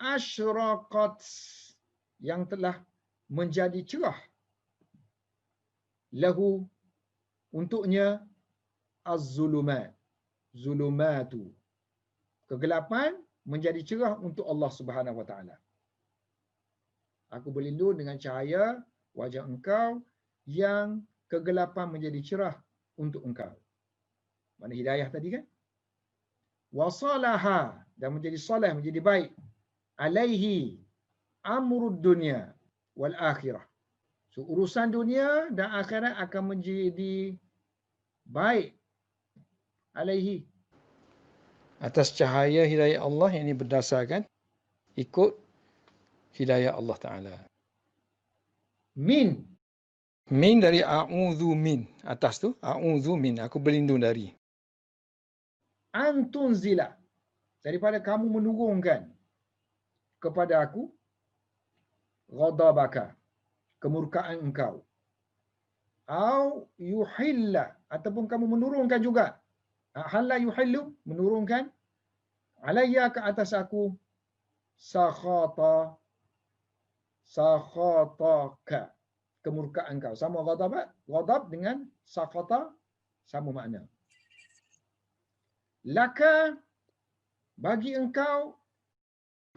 asyraqat, yang telah menjadi cerah. Lahu, untuknya, az-zulumat. Zulumatu. Kegelapan menjadi cerah untuk Allah Subhanahu Wa Taala. Aku berlindung dengan cahaya wajah engkau yang kegelapan menjadi cerah untuk engkau. Mana hidayah tadi kan? Wasalaha, dan menjadi salih, menjadi baik. Alaihi amrud dunya wal akhirah. So urusan dunia dan akhirat akan menjadi baik. Alaihi, atas cahaya hidayah Allah yang ini berdasarkan ikut hidayah Allah Ta'ala. Min dari a'udzu min. Atas tu, a'udzu min. Aku berlindung dari. Antunzila. Daripada kamu menurunkan kepada aku ghadabaka, kemurkaan engkau. Au yuhilla, ataupun kamu menurunkan juga. Halla yuhillu, menurunkan. Alayya, ke atas aku. Sakhataka, kemurkaan engkau. Sama ghadab dengan sakhata, sama makna. Laka, bagi engkau,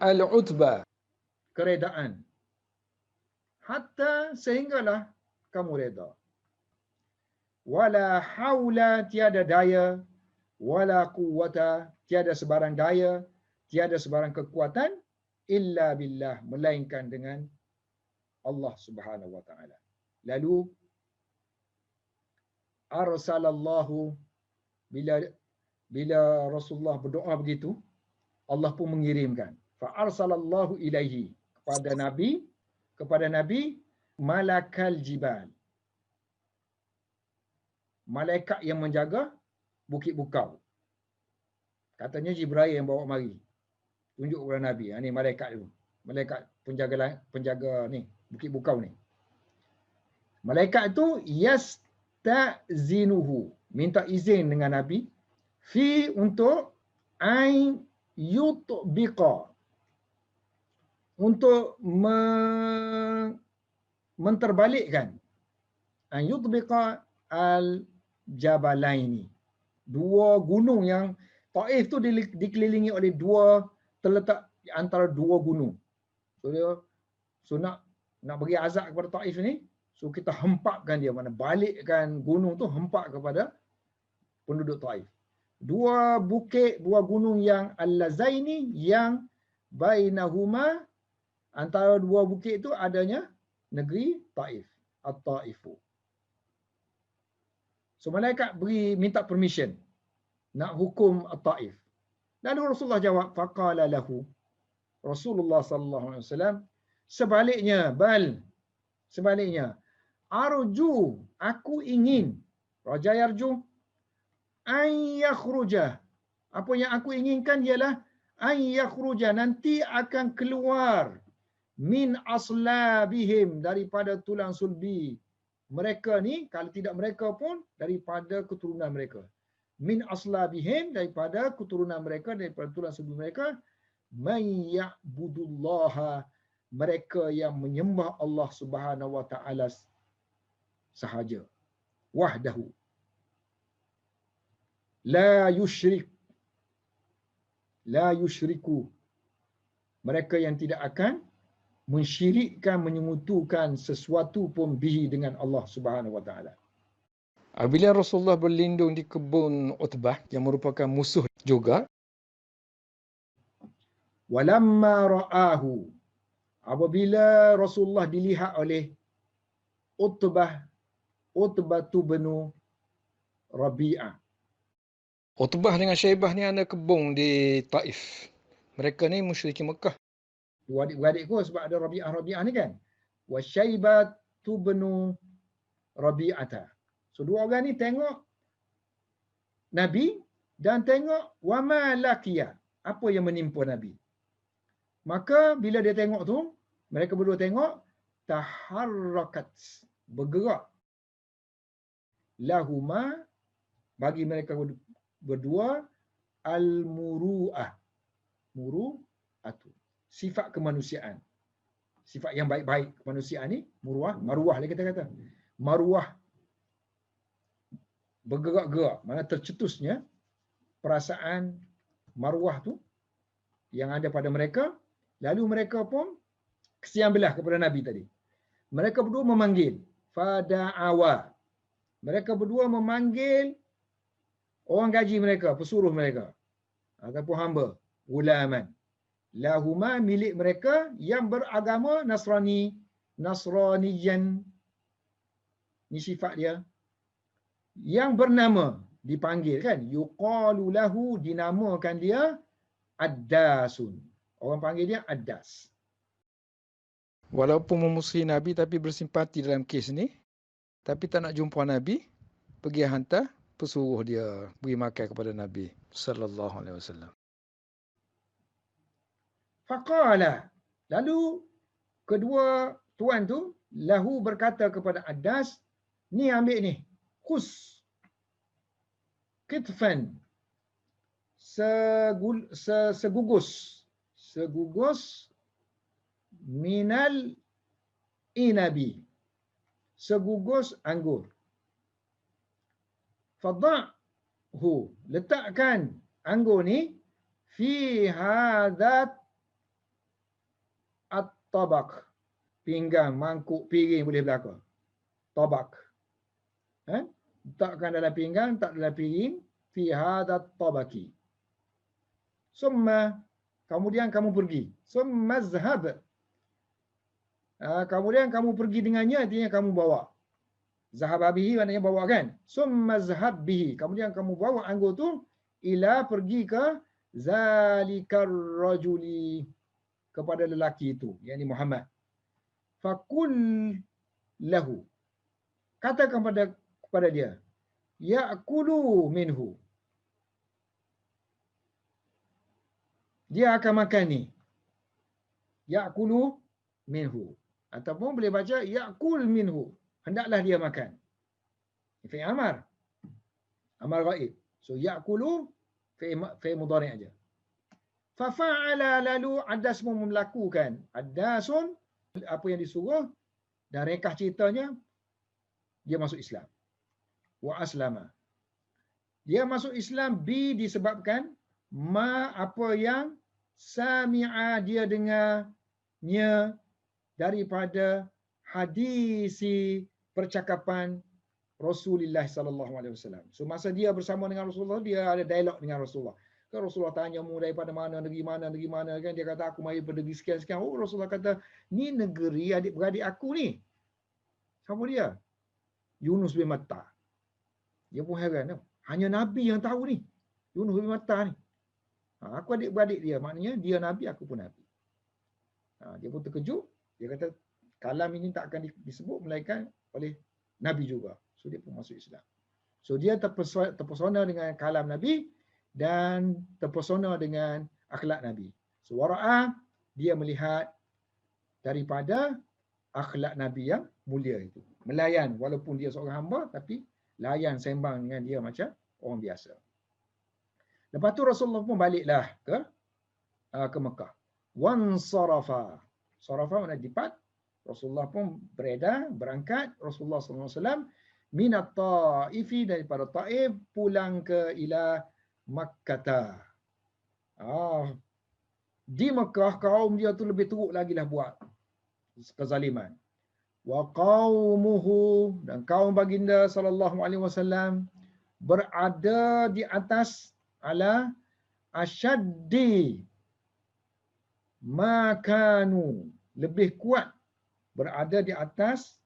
al-utba, keredaan. Hatta, sehinggalah kamu reda. Wala haula, tiada daya. Wala quwwata, tiada sebarang daya. Tiada sebarang kekuatan. Illa billah, melainkan dengan Allah Subhanahu Wa Taala. Lalu, arsalallahu, bila Rasulullah berdoa begitu, Allah pun mengirimkan. Fa arsalallahu ilaihi, kepada Nabi, malakal jibal, malaikat yang menjaga bukit bukau. Katanya Jibril yang bawa mari. Tunjuk kepada Nabi. Ini malaikat itu. Malaikat penjaga ni, bukit bukau ni. Malaikat itu yastazinuhu, minta izin dengan Nabi, fi, untuk ay yutbiqa, untuk menterbalikkan, ay yutbiqa al-jabalaini, dua gunung yang Taif tu dikelilingi oleh terletak di antara dua gunung. So nak bagi azab kepada Taif ni, so kita hempapkan dia, mana balikkan gunung tu, hempak kepada penduduk Taif. dua bukit, dua gunung yang Al-Lazaini yang bainahuma, antara dua bukit itu adanya negeri Taif, At-Taifu. So malaikat minta permission nak hukum At-Taif. Lalu Rasulullah jawab, faqala lahu, Rasulullah sallallahu alaihi wasallam, sebaliknya, arju, aku ingin, raja yarju, an yakhruja, apa yang aku inginkan ialah an yakhruja, nanti akan keluar, min aslabihim, daripada tulang sulbi mereka ni, kalau tidak mereka pun daripada keturunan mereka. Min aslabihim, daripada keturunan mereka, daripada tulang sulbi mereka, man ya'budullaha, mereka yang menyembah Allah Subhanahu wa taala sahaja, wahdahu, la yushriku, mereka yang tidak akan mensyirikkan, menyekutukan sesuatu pun bihi, dengan Allah Subhanahu wa taala. Apabila Rasulullah berlindung di kebun Utbah yang merupakan musuh juga, walamma ra'ahu, apabila Rasulullah dilihat oleh Utbah bin Rabi'ah. Utbah dengan Syaibah ni ada kebun di Taif. Mereka ni musyrikin Mekah. Dua adik-beradik kot, sebab ada Rabi'ah ni kan. Wa Syaibatu bin Rabi'ata. So dua orang ni tengok Nabi dan tengok wama laqiya, apa yang menimpa Nabi. Maka bila dia tengok tu, mereka berdua tengok, taharrakat, bergerak, lahuma, bagi mereka berdua, al-muru'ah, muru'atu, sifat kemanusiaan, sifat yang baik-baik kemanusiaan ni, maruah lah kita kata, maruah, bergerak-gerak, mana tercetusnya perasaan maruah tu yang ada pada mereka. Lalu mereka pun kesian belah kepada Nabi tadi. Mereka berdua memanggil, fada'awa, mereka berdua memanggil orang gaji mereka, pesuruh mereka ataupun hamba, gulaman, lahuma, milik mereka yang beragama Nasraniyan, ni sifat dia, yang bernama, dipanggil kan, yuqalu lahu, dinamakan dia Addasun, orang panggil dia Addas. Walaupun memusuhi Nabi tapi bersimpati dalam kes ni, tapi tak nak jumpa Nabi, pergi hantar pesuruh dia beri makan kepada Nabi sallallahu alaihi wasallam. Faqala, lalu kedua tuan tu lahu berkata kepada Addas, ni ambil ni, khus kitfan, segugus minal inabi, segugus anggur, fada'hu, letakkan anggur ni, fi hadat at-tabaq, pinggan, mangkuk, piring boleh belaka, tabaq, letakkan dalam pinggan, tak dalam piring, fi hadat tabaqi. Summa, kemudian kamu pergi, summa zhab, kemudian kamu pergi dengannya, artinya kamu bawa, zahab bihi maknanya bawa kan, summa zhab bihi, kemudian kamu bawa anggur tu, ila, pergi ke zalikar rajuli, kepada lelaki itu, yakni Muhammad. Fakul lahu, katakan kepada dia, ya'kulu minhu, dia akan makan ni, ya'kulu minhu, ataupun boleh baca ya'kul minhu, hendaklah dia makan. Fi'il amar ghaib. So ya'kulu fi'il mudhari' aja. Fafa'ala, lalu Addas pun melakukan, Addasun, apa yang disuruh, dan rekah ceritanya, dia masuk Islam. Wa aslama, dia masuk Islam disebabkan ma, apa yang sami'a, dia dengarnya daripada hadisi, percakapan Rasulullah sallallahu alaihi wasallam. So masa dia bersama dengan Rasulullah, dia ada dialog dengan Rasulullah. Kan Rasulullah tanya, mu daripada mana, negeri mana kan, dia kata aku mari pada negeri sekian. Oh, Rasulullah kata, ni negeri adik-beradik aku ni. Siapa dia? Yunus bin Matta. Dia pun heran tau. Hanya Nabi yang tahu ni. Yunus bin Matta ni. Aku adik-beradik dia, maknanya dia Nabi, aku pun Nabi. Dia pun terkejut. Dia kata, kalam ini tak akan disebut melainkan oleh Nabi juga. So dia pun masuk Islam. So dia terpesona dengan kalam Nabi dan terpesona dengan akhlak Nabi. So wara'ah, dia melihat daripada akhlak Nabi yang mulia itu. Melayan, walaupun dia seorang hamba, tapi layan sembang dengan dia macam orang biasa. Lepas tu Rasulullah pun baliklah ke Mekah. Wansarafa. Sarafa makna dipat. Rasulullah pun beredar, berangkat. Rasulullah SAW minat Ta'ifi, daripada Ta'if, pulang ke ila Makkah. Di Mekah, kaum dia tu lebih teruk lagi lah buat kezaliman. Wa qaumuhu, dan kaum baginda sallallahu alaihi wasallam berada di atas ala asyaddi makanu, lebih kuat, berada di atas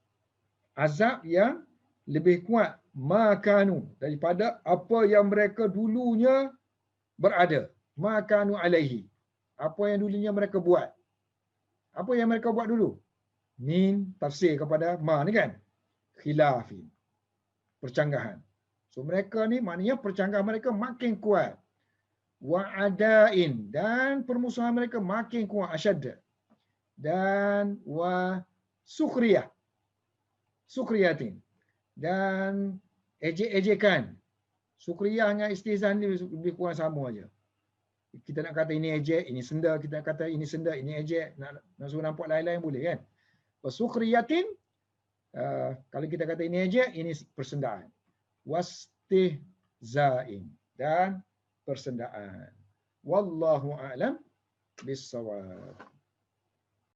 azab yang lebih kuat makanu, daripada apa yang mereka dulunya berada. Makanu alaihi, apa yang dulunya mereka buat. Apa yang mereka buat dulu? Min tafsir kepada ma ni kan, khilafin, percanggahan. So mereka ni maknanya percanggahan mereka makin kuat. Wa adain, dan permusuhan mereka makin kuat, asyad. Dan wa sukhriyah, sukriyatin, dan ejek-ejekan. Sukhriyah dengan istihzan ni lebih kurang sama aja. Kita nak kata ini ejek, ini senda, kita nak kata ini senda, ini ejek, nak suruh nampak lain-lain boleh kan. Wasukriyatin, kalau kita kata ini ejek, ini persendaan. Wastihzain, dan persendaan. Wallahu a'lam bissawab.